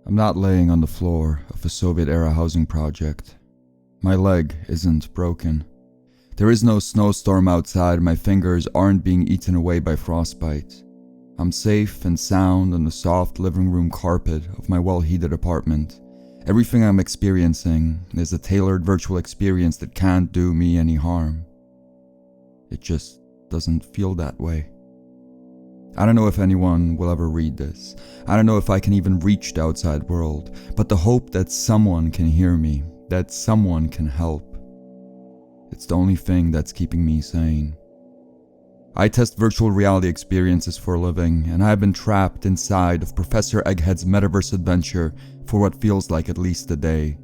I'm not laying on the floor of a Soviet-era housing project. My leg isn't broken. There is no snowstorm outside, my fingers aren't being eaten away by frostbite. I'm safe and sound on the soft living room carpet of my well-heated apartment. Everything I'm experiencing is a tailored virtual experience that can't do me any harm. It just doesn't feel that way. I don't know if anyone will ever read this. I don't know if I can even reach the outside world, but the hope that someone can hear me, that someone can help. It's the only thing that's keeping me sane. I test virtual reality experiences for a living, and I have been trapped inside of Professor Egghead's Metaverse adventure for what feels like at least a day.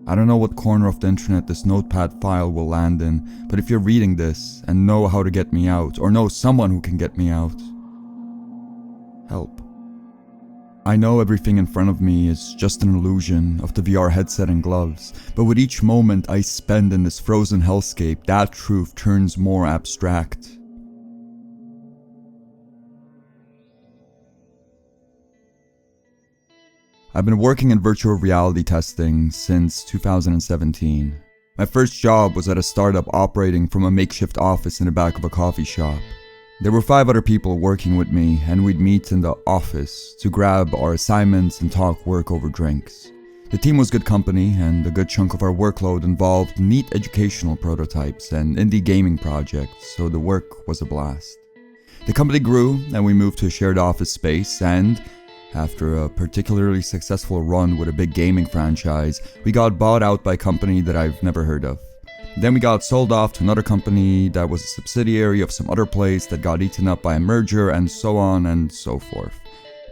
I don't know what corner of the internet this notepad file will land in, but if you're reading this and know how to get me out, or know someone who can get me out, help. I know everything in front of me is just an illusion of the VR headset and gloves, but with each moment I spend in this frozen hellscape, that truth turns more abstract. I've been working in virtual reality testing since 2017. My first job was at a startup operating from a makeshift office in the back of a coffee shop. There were 5 other people working with me, and we'd meet in the office to grab our assignments and talk work over drinks. The team was good company, and a good chunk of our workload involved neat educational prototypes and indie gaming projects, so the work was a blast. The company grew, and we moved to a shared office space, and after a particularly successful run with a big gaming franchise, we got bought out by a company that I've never heard of. Then we got sold off to another company that was a subsidiary of some other place that got eaten up by a merger, and so on and so forth.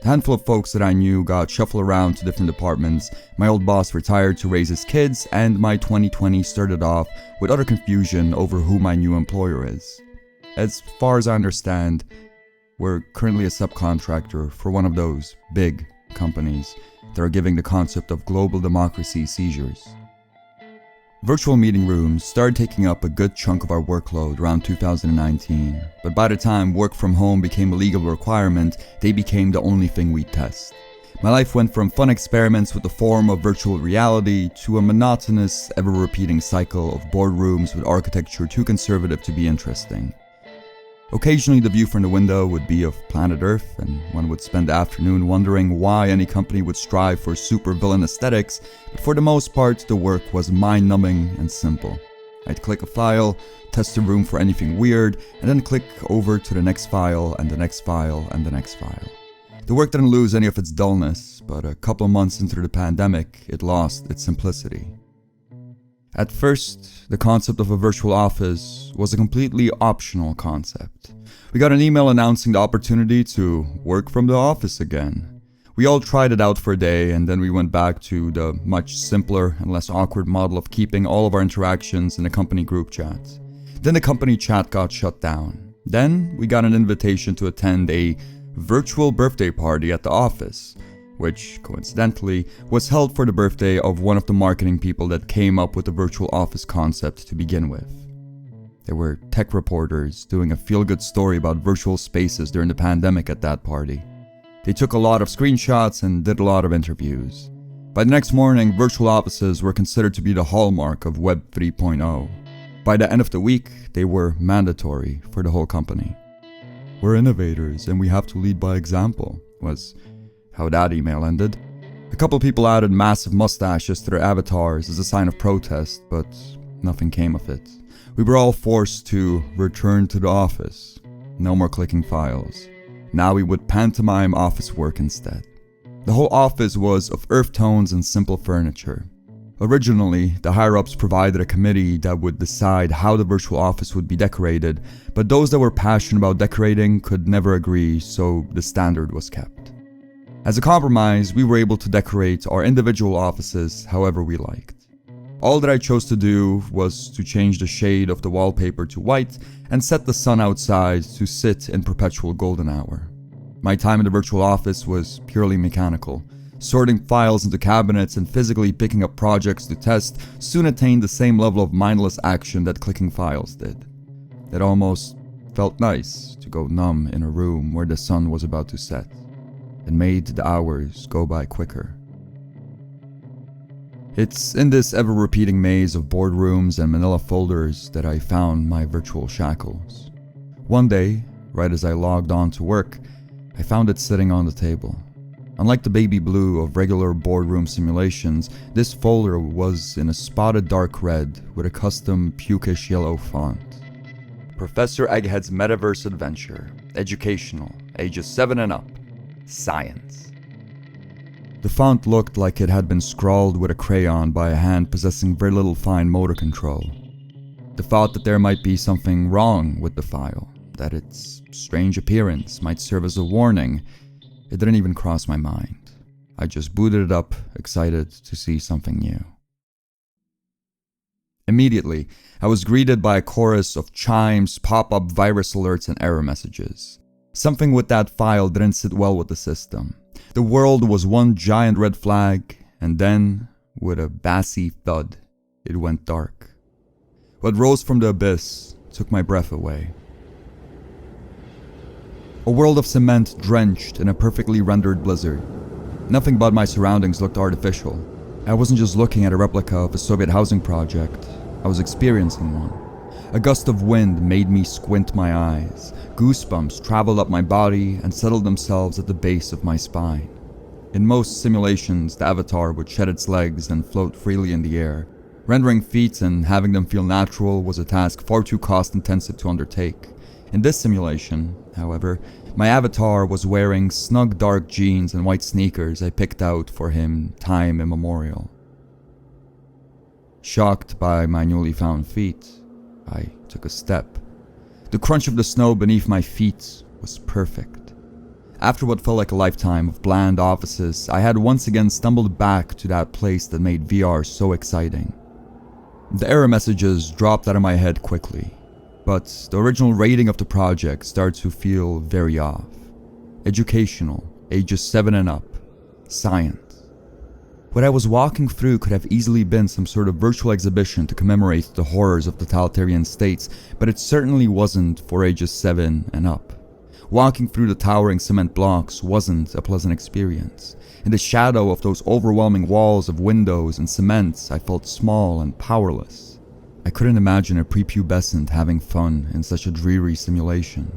The handful of folks that I knew got shuffled around to different departments, my old boss retired to raise his kids, and my 2020 started off with utter confusion over who my new employer is. As far as I understand, we're currently a subcontractor for one of those big companies that are giving the concept of global democracy seizures. Virtual meeting rooms started taking up a good chunk of our workload around 2019, but by the time work from home became a legal requirement, they became the only thing we'd test. My life went from fun experiments with the form of virtual reality to a monotonous, ever-repeating cycle of boardrooms with architecture too conservative to be interesting. Occasionally the view from the window would be of planet Earth, and one would spend the afternoon wondering why any company would strive for super-villain aesthetics, but for the most part the work was mind-numbing and simple. I'd click a file, test the room for anything weird, and then click over to the next file, and the next file, and the next file. The work didn't lose any of its dullness, but a couple of months into the pandemic, it lost its simplicity. At first, the concept of a virtual office was a completely optional concept. We got an email announcing the opportunity to work from the office again. We all tried it out for a day, and then we went back to the much simpler and less awkward model of keeping all of our interactions in a company group chat. Then the company chat got shut down. Then we got an invitation to attend a virtual birthday party at the office, which, coincidentally, was held for the birthday of one of the marketing people that came up with the virtual office concept to begin with. There were tech reporters doing a feel-good story about virtual spaces during the pandemic at that party. They took a lot of screenshots and did a lot of interviews. By the next morning, virtual offices were considered to be the hallmark of Web 3.0. By the end of the week, they were mandatory for the whole company. "We're innovators and we have to lead by example," was how that email ended. A couple people added massive mustaches to their avatars as a sign of protest, but nothing came of it. We were all forced to return to the office. No more clicking files. Now we would pantomime office work instead. The whole office was of earth tones and simple furniture. Originally, the higher-ups provided a committee that would decide how the virtual office would be decorated, but those that were passionate about decorating could never agree, so the standard was kept. As a compromise, we were able to decorate our individual offices however we liked. All that I chose to do was to change the shade of the wallpaper to white and set the sun outside to sit in perpetual golden hour. My time in the virtual office was purely mechanical. Sorting files into cabinets and physically picking up projects to test soon attained the same level of mindless action that clicking files did. It almost felt nice to go numb in a room where the sun was about to set. It made the hours go by quicker. It's in this ever-repeating maze of boardrooms and manila folders that I found my virtual shackles. One day, right as I logged on to work, I found it sitting on the table. Unlike the baby blue of regular boardroom simulations, this folder was in a spotted dark red with a custom pukish yellow font. Professor Egghead's Metaverse Adventure. Educational. Ages 7 and up. Science. The font looked like it had been scrawled with a crayon by a hand possessing very little fine motor control. The thought that there might be something wrong with the file, that its strange appearance might serve as a warning, it didn't even cross my mind. I just booted it up, excited to see something new. Immediately, I was greeted by a chorus of chimes, pop-up virus alerts, and error messages. Something with that file didn't sit well with the system. The world was one giant red flag, and then, with a bassy thud, it went dark. What rose from the abyss took my breath away. A world of cement drenched in a perfectly rendered blizzard. Nothing but my surroundings looked artificial. I wasn't just looking at a replica of a Soviet housing project, I was experiencing one. A gust of wind made me squint my eyes. Goosebumps traveled up my body and settled themselves at the base of my spine. In most simulations, the avatar would shed its legs and float freely in the air. Rendering feet and having them feel natural was a task far too cost-intensive to undertake. In this simulation, however, my avatar was wearing snug dark jeans and white sneakers I picked out for him time immemorial. Shocked by my newly found feet, I took a step. The crunch of the snow beneath my feet was perfect. After what felt like a lifetime of bland offices, I had once again stumbled back to that place that made VR so exciting. The error messages dropped out of my head quickly, but the original rating of the project started to feel very off. Educational, ages 7 and up. Science. What I was walking through could have easily been some sort of virtual exhibition to commemorate the horrors of totalitarian states, but it certainly wasn't for ages 7 and up. Walking through the towering cement blocks wasn't a pleasant experience. In the shadow of those overwhelming walls of windows and cement, I felt small and powerless. I couldn't imagine a prepubescent having fun in such a dreary simulation.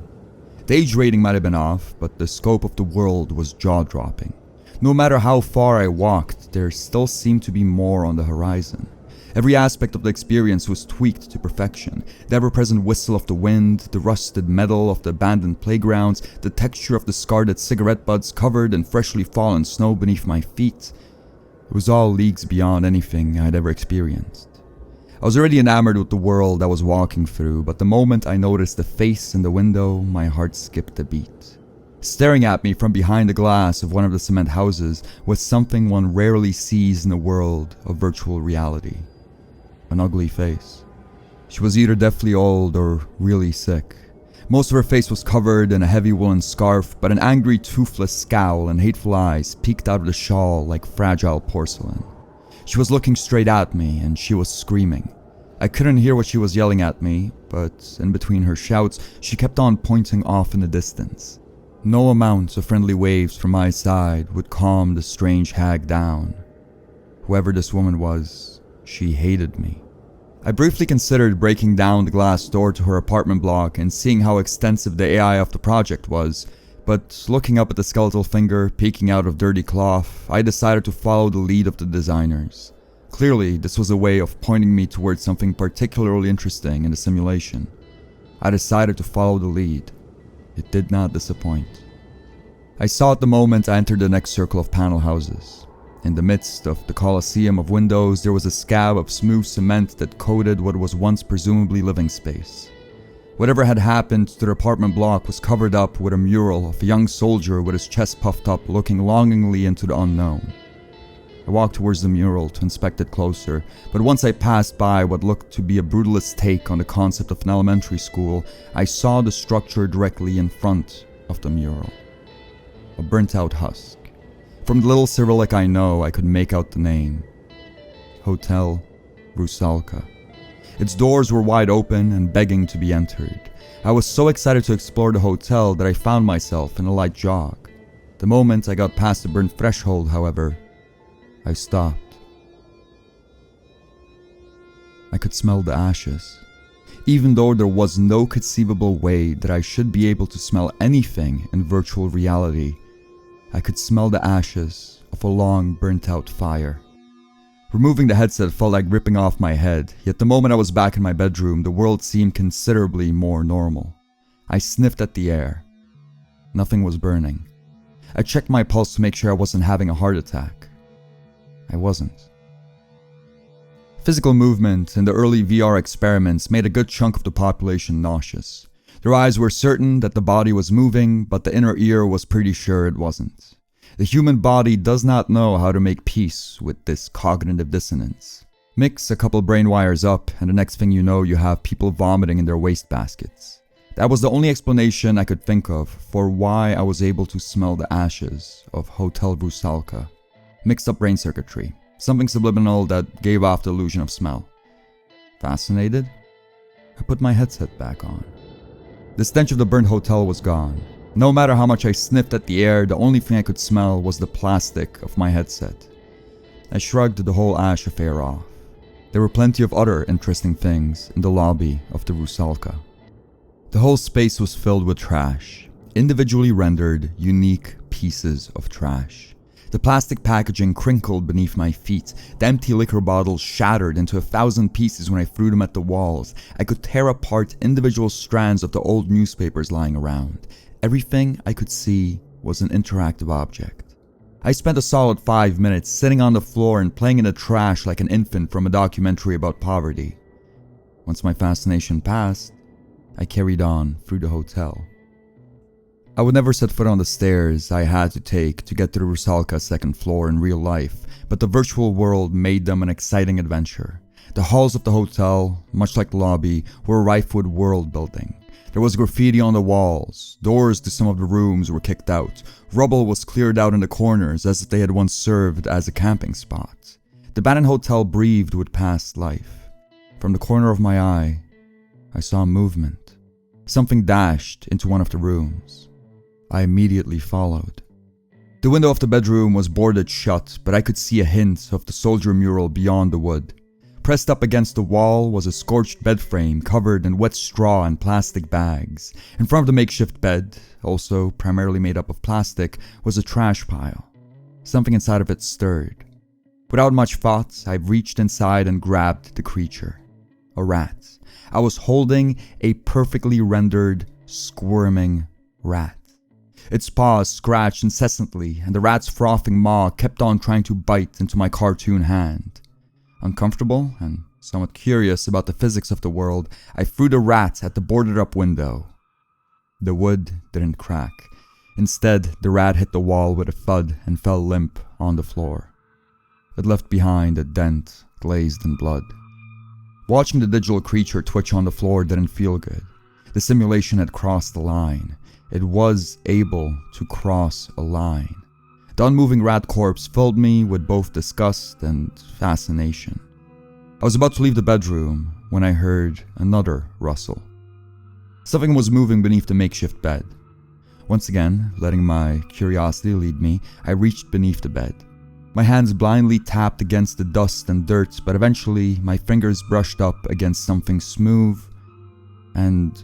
The age rating might have been off, but the scope of the world was jaw-dropping. No matter how far I walked, there still seemed to be more on the horizon. Every aspect of the experience was tweaked to perfection. The ever-present whistle of the wind, the rusted metal of the abandoned playgrounds, the texture of discarded cigarette butts covered in freshly fallen snow beneath my feet. It was all leagues beyond anything I had ever experienced. I was already enamored with the world I was walking through, but the moment I noticed the face in the window, my heart skipped a beat. Staring at me from behind the glass of one of the cement houses was something one rarely sees in the world of virtual reality. An ugly face. She was either deathly old or really sick. Most of her face was covered in a heavy woolen scarf, but an angry, toothless scowl and hateful eyes peeked out of the shawl like fragile porcelain. She was looking straight at me, and she was screaming. I couldn't hear what she was yelling at me, but in between her shouts, she kept on pointing off in the distance. No amount of friendly waves from my side would calm the strange hag down. Whoever this woman was, she hated me. I briefly considered breaking down the glass door to her apartment block and seeing how extensive the AI of the project was, but looking up at the skeletal finger peeking out of dirty cloth, I decided to follow the lead of the designers. Clearly, this was a way of pointing me towards something particularly interesting in the simulation. I decided to follow the lead. It did not disappoint. I saw it the moment I entered the next circle of panel houses. In the midst of the coliseum of windows, there was a scab of smooth cement that coated what was once presumably living space. Whatever had happened to the apartment block was covered up with a mural of a young soldier with his chest puffed up looking longingly into the unknown. I walked towards the mural to inspect it closer, but once I passed by what looked to be a brutalist take on the concept of an elementary school, I saw the structure directly in front of the mural. A burnt-out husk. From the little Cyrillic I know, I could make out the name. Hotel Rusalka. Its doors were wide open and begging to be entered. I was so excited to explore the hotel that I found myself in a light jog. The moment I got past the burnt threshold, however, I stopped. I could smell the ashes. Even though there was no conceivable way that I should be able to smell anything in virtual reality, I could smell the ashes of a long burnt-out fire. Removing the headset felt like ripping off my head, yet the moment I was back in my bedroom, the world seemed considerably more normal. I sniffed at the air. Nothing was burning. I checked my pulse to make sure I wasn't having a heart attack. I wasn't. Physical movement in the early VR experiments made a good chunk of the population nauseous. Their eyes were certain that the body was moving, but the inner ear was pretty sure it wasn't. The human body does not know how to make peace with this cognitive dissonance. Mix a couple brain wires up, and the next thing you know, you have people vomiting in their wastebaskets. That was the only explanation I could think of for why I was able to smell the ashes of Hotel Rusalka. Mixed up brain circuitry. Something subliminal that gave off the illusion of smell. Fascinated? I put my headset back on. The stench of the burnt hotel was gone. No matter how much I sniffed at the air, the only thing I could smell was the plastic of my headset. I shrugged the whole ash affair off. There were plenty of other interesting things in the lobby of the Rusalka. The whole space was filled with trash. Individually rendered, unique pieces of trash. The plastic packaging crinkled beneath my feet. The empty liquor bottles shattered into 1,000 pieces when I threw them at the walls. I could tear apart individual strands of the old newspapers lying around. Everything I could see was an interactive object. I spent a solid 5 minutes sitting on the floor and playing in the trash like an infant from a documentary about poverty. Once my fascination passed, I carried on through the hotel. I would never set foot on the stairs I had to take to get to the Rusalka's second floor in real life, but the virtual world made them an exciting adventure. The halls of the hotel, much like the lobby, were rife with world building. There was graffiti on the walls, doors to some of the rooms were kicked out, rubble was cleared out in the corners as if they had once served as a camping spot. The abandoned hotel breathed with past life. From the corner of my eye, I saw movement. Something dashed into one of the rooms. I immediately followed. The window of the bedroom was boarded shut, but I could see a hint of the soldier mural beyond the wood. Pressed up against the wall was a scorched bed frame covered in wet straw and plastic bags. In front of the makeshift bed, also primarily made up of plastic, was a trash pile. Something inside of it stirred. Without much thought, I reached inside and grabbed the creature. A rat. I was holding a perfectly rendered, squirming rat. Its paws scratched incessantly, and the rat's frothing maw kept on trying to bite into my cartoon hand. Uncomfortable and somewhat curious about the physics of the world, I threw the rat at the boarded-up window. The wood didn't crack. Instead, the rat hit the wall with a thud and fell limp on the floor. It left behind a dent glazed in blood. Watching the digital creature twitch on the floor didn't feel good. The simulation had crossed the line. It was able to cross a line. The unmoving rat corpse filled me with both disgust and fascination. I was about to leave the bedroom when I heard another rustle. Something was moving beneath the makeshift bed. Once again, letting my curiosity lead me, I reached beneath the bed. My hands blindly tapped against the dust and dirt, but eventually my fingers brushed up against something smooth and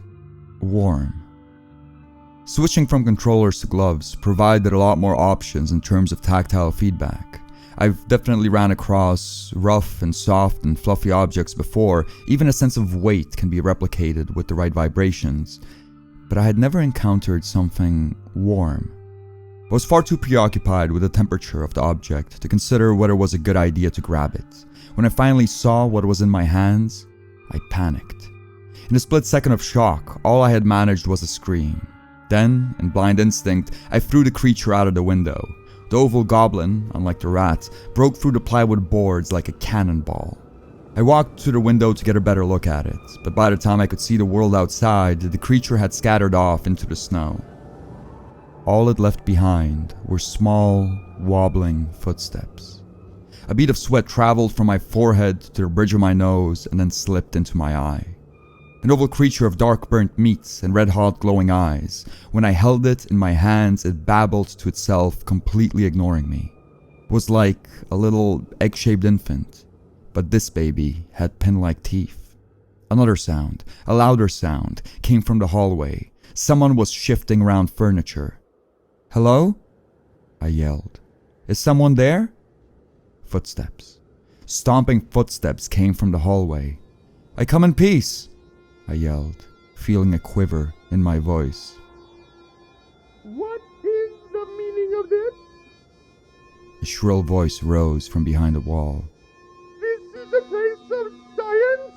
warm. Switching from controllers to gloves provided a lot more options in terms of tactile feedback. I've definitely ran across rough and soft and fluffy objects before. Even a sense of weight can be replicated with the right vibrations, but I had never encountered something warm. I was far too preoccupied with the temperature of the object to consider whether it was a good idea to grab it. When I finally saw what was in my hands, I panicked. In a split second of shock, all I had managed was a scream. Then, in blind instinct, I threw the creature out of the window. The oval goblin, unlike the rat, broke through the plywood boards like a cannonball. I walked to the window to get a better look at it, but by the time I could see the world outside, the creature had scattered off into the snow. All it left behind were small, wobbling footsteps. A bead of sweat traveled from my forehead to the bridge of my nose and then slipped into my eye. An oval creature of dark burnt meat and red-hot glowing eyes. When I held it in my hands, it babbled to itself, completely ignoring me. It was like a little egg-shaped infant, But this baby had pin-like teeth. Another sound, a louder sound, came from the hallway. Someone was shifting around furniture. "Hello?" I yelled. "Is someone there?" Footsteps. Stomping footsteps came from the hallway. "I come in peace," I yelled, feeling a quiver in my voice. "What is the meaning of this?" A shrill voice rose from behind the wall. "This is a place of science,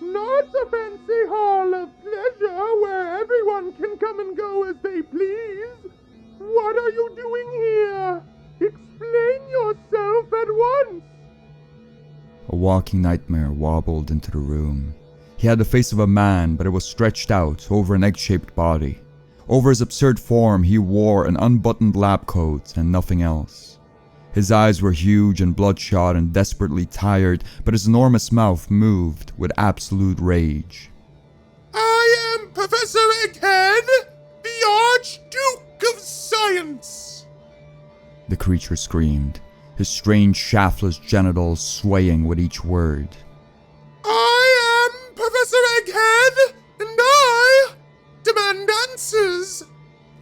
not a fancy hall of pleasure where everyone can come and go as they please. What are you doing here? Explain yourself at once." A walking nightmare wobbled into the room. He had the face of a man, but it was stretched out over an egg-shaped body. Over his absurd form, he wore an unbuttoned lab coat and nothing else. His eyes were huge and bloodshot and desperately tired, but his enormous mouth moved with absolute rage. "I am Professor Egghead, the Archduke of Science!" The creature screamed, his strange shaftless genitals swaying with each word. "I am Professor Egghead, and I demand answers!"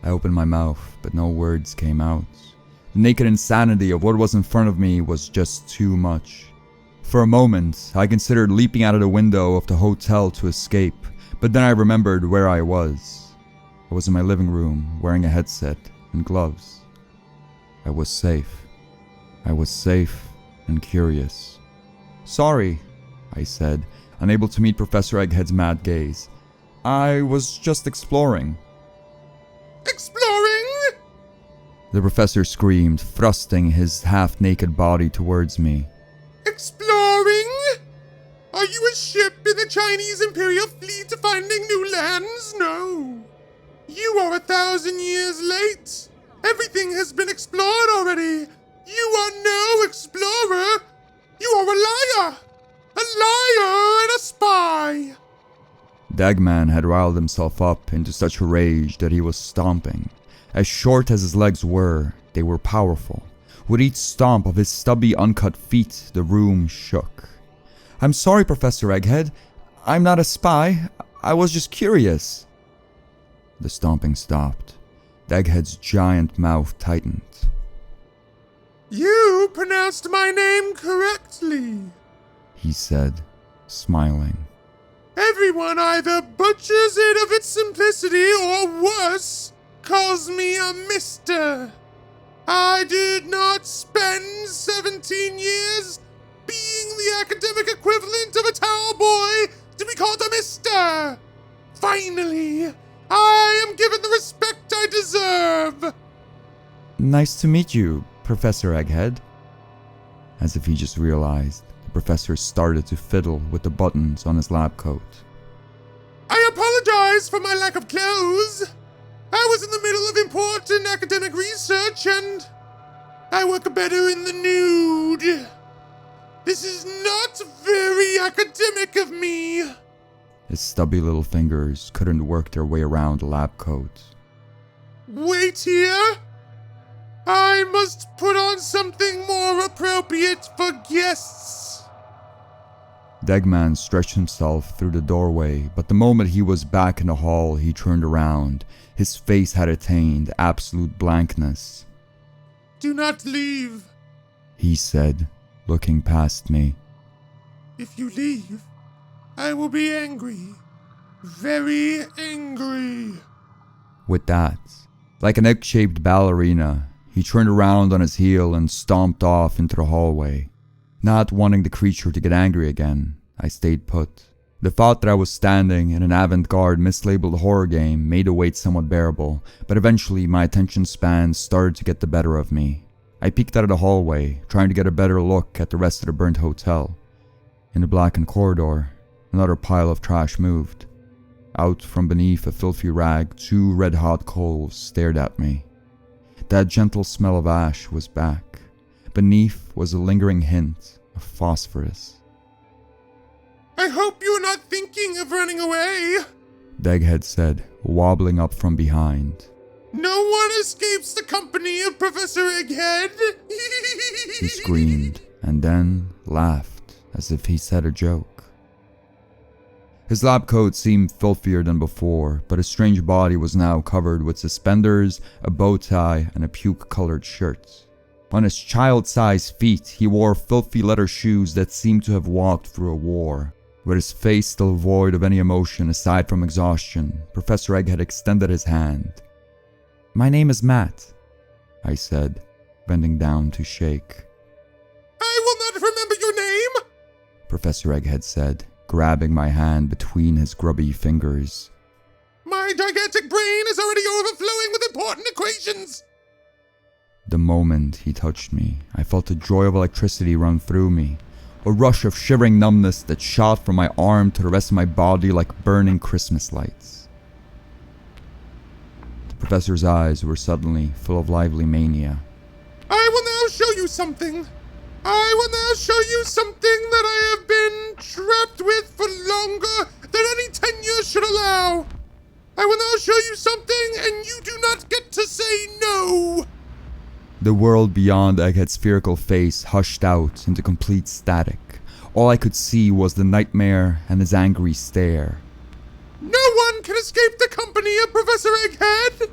I opened my mouth, but no words came out. The naked insanity of what was in front of me was just too much. For a moment, I considered leaping out of the window of the hotel to escape, but then I remembered where I was. I was in my living room, wearing a headset and gloves. I was safe. I was safe and curious. "Sorry," I said, unable to meet Professor Egghead's mad gaze. "I was just exploring." "Exploring?" The professor screamed, thrusting his half-naked body towards me. "Exploring? Are you a ship in the Chinese Imperial Fleet finding new lands? No. You are 1,000 years late. Everything has been explored already. You are no explorer. You are a liar. A liar and a spy." Eggman had riled himself up into such a rage that he was stomping. As short as his legs were, they were powerful. With each stomp of his stubby, uncut feet, the room shook. "I'm sorry, Professor Egghead. I'm not a spy. I was just curious." The stomping stopped. Egghead's giant mouth tightened. "You pronounced my name correctly," he said, smiling. "Everyone either butchers it of its simplicity or worse, calls me a mister. I did not spend 17 years being the academic equivalent of a towel boy to be called a mister. Finally, I am given the respect I deserve." "Nice to meet you, Professor Egghead." As if he just realized, the professor started to fiddle with the buttons on his lab coat. "I apologize for my lack of clothes. I was in the middle of important academic research and I work better in the nude. This is not very academic of me." His stubby little fingers couldn't work their way around the lab coat. "Wait here. I must put on something more appropriate for guests." Eggman stretched himself through the doorway, but the moment he was back in the hall, he turned around. His face had attained absolute blankness. "Do not leave," he said, looking past me. "If you leave, I will be angry. Very angry." With that, like an egg-shaped ballerina, he turned around on his heel and stomped off into the hallway. Not wanting the creature to get angry again, I stayed put. The thought that I was standing in an avant-garde mislabeled horror game made the wait somewhat bearable, but eventually my attention span started to get the better of me. I peeked out of the hallway, trying to get a better look at the rest of the burnt hotel. In the blackened corridor, another pile of trash moved. Out from beneath a filthy rag, 2 red-hot coals stared at me. That gentle smell of ash was back. Beneath was a lingering hint of phosphorus. "I hope you are not thinking of running away," Egghead said, wobbling up from behind. "No one escapes the company of Professor Egghead." He screamed, and then laughed as if he said a joke. His lab coat seemed filthier than before, but his strange body was now covered with suspenders, a bow tie, and a puke-colored shirt. On his child-sized feet, he wore filthy leather shoes that seemed to have walked through a war. With his face still void of any emotion aside from exhaustion, Professor Egghead extended his hand. "My name is Matt," I said, bending down to shake. "I will not remember your name," Professor Egghead said, grabbing my hand between his grubby fingers. "My gigantic brain is already overflowing with important equations." The moment he touched me, I felt a joy of electricity run through me, a rush of shivering numbness that shot from my arm to the rest of my body like burning Christmas lights. The professor's eyes were suddenly full of lively mania. "I will now show you something. I will now show you something that I have been trapped with for longer than any tenure should allow. I will now show you something, and you do not get to say no." The world beyond Egghead's spherical face hushed out into complete static. All I could see was the nightmare and his angry stare. "No one can escape the company of Professor Egghead!"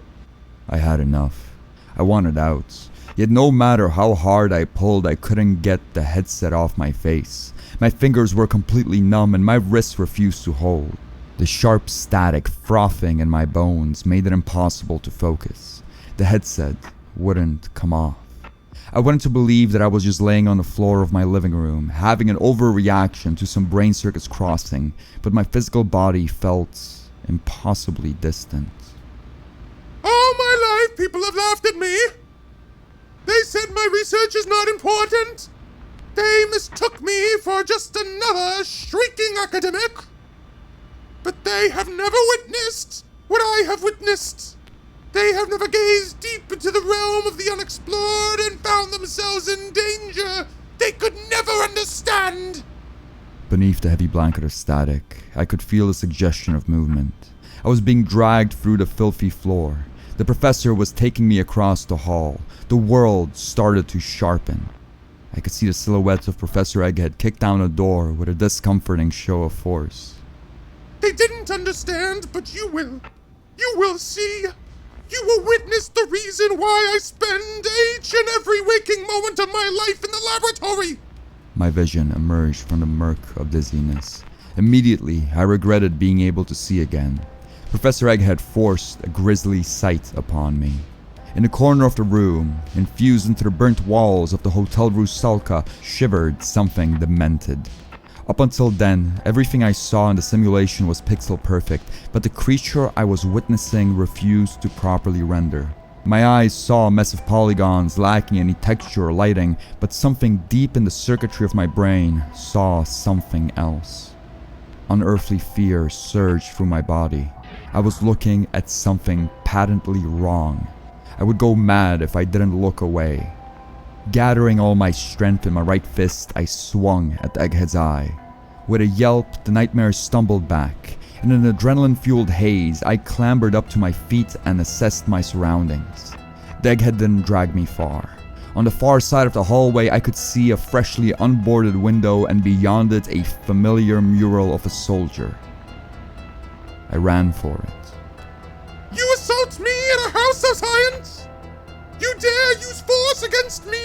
I had enough. I wanted out. Yet no matter how hard I pulled, I couldn't get the headset off my face. My fingers were completely numb and my wrists refused to hold. The sharp static frothing in my bones made it impossible to focus. The headset wouldn't come off. I wanted to believe that I was just laying on the floor of my living room, having an overreaction to some brain circuits crossing, but my physical body felt impossibly distant. "All my life, people have laughed at me. They said my research is not important. They mistook me for just another shrieking academic. But they have never witnessed what I have witnessed. They have never gazed deep into the realm of the unexplored and found themselves in danger they could never understand." Beneath the heavy blanket of static, I could feel a suggestion of movement. I was being dragged through the filthy floor. The professor was taking me across the hall. The world started to sharpen. I could see the silhouette of Professor Egghead kick down a door with a discomforting show of force. "They didn't understand, but you will. You will see. You will witness the reason why I spend each and every waking moment of my life in the laboratory." My vision emerged from the murk of dizziness. Immediately, I regretted being able to see again. Professor Egghead forced a grisly sight upon me. In the corner of the room, infused into the burnt walls of the Hotel Rusalka, shivered something demented. Up until then, everything I saw in the simulation was pixel perfect, but the creature I was witnessing refused to properly render. My eyes saw a mess of polygons lacking any texture or lighting, but something deep in the circuitry of my brain saw something else. Unearthly fear surged through my body. I was looking at something patently wrong. I would go mad if I didn't look away. Gathering all my strength in my right fist, I swung at Egghead's eye. With a yelp, the nightmare stumbled back. In an adrenaline-fueled haze, I clambered up to my feet and assessed my surroundings. The Egghead didn't drag me far. On the far side of the hallway, I could see a freshly unboarded window and beyond it a familiar mural of a soldier. I ran for it. "You assault me in a house of science? You dare use force against me?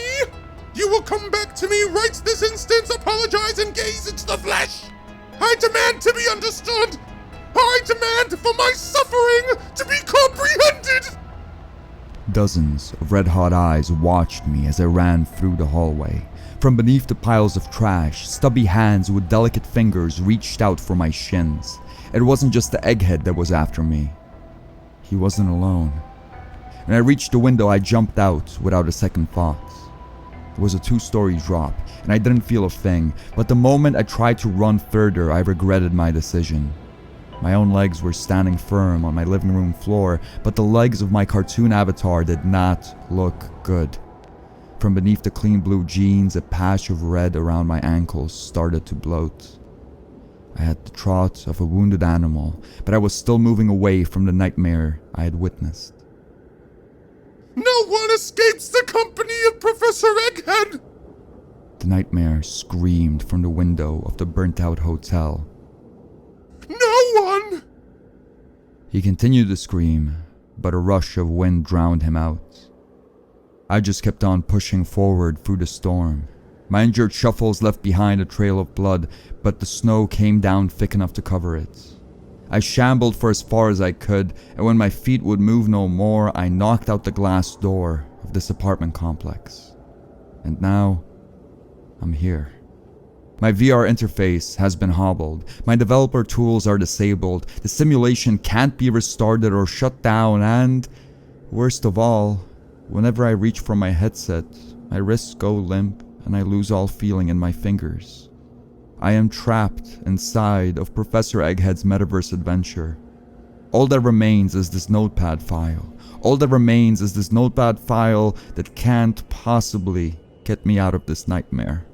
You will come back to me right this instant, apologize, and gaze into the flesh. I demand to be understood. I demand for my suffering to be comprehended." Dozens of red-hot eyes watched me as I ran through the hallway. From beneath the piles of trash, stubby hands with delicate fingers reached out for my shins. It wasn't just the Egghead that was after me. He wasn't alone. When I reached the window, I jumped out without a second thought. It was a 2-story drop, and I didn't feel a thing, but the moment I tried to run further, I regretted my decision. My own legs were standing firm on my living room floor, but the legs of my cartoon avatar did not look good. From beneath the clean blue jeans, a patch of red around my ankles started to bloat. I had the trot of a wounded animal, but I was still moving away from the nightmare I had witnessed. "No one escapes the company of Professor Egghead!" The The nightmare screamed from the window of the burnt-out hotel. No one! He continued to scream, but a rush of wind drowned him out. I just kept on pushing forward through the storm. My injured shuffles left behind a trail of blood, but the snow came down thick enough to cover it. I shambled for as far as I could, and when my feet would move no more, I knocked out the glass door of this apartment complex. And now, I'm here. My VR interface has been hobbled. My developer tools are disabled. The simulation can't be restarted or shut down, and, worst of all, whenever I reach for my headset, my wrists go limp and I lose all feeling in my fingers. I am trapped inside of Professor Egghead's Metaverse adventure. All that remains is this notepad file. All that remains is this notepad file that can't possibly get me out of this nightmare.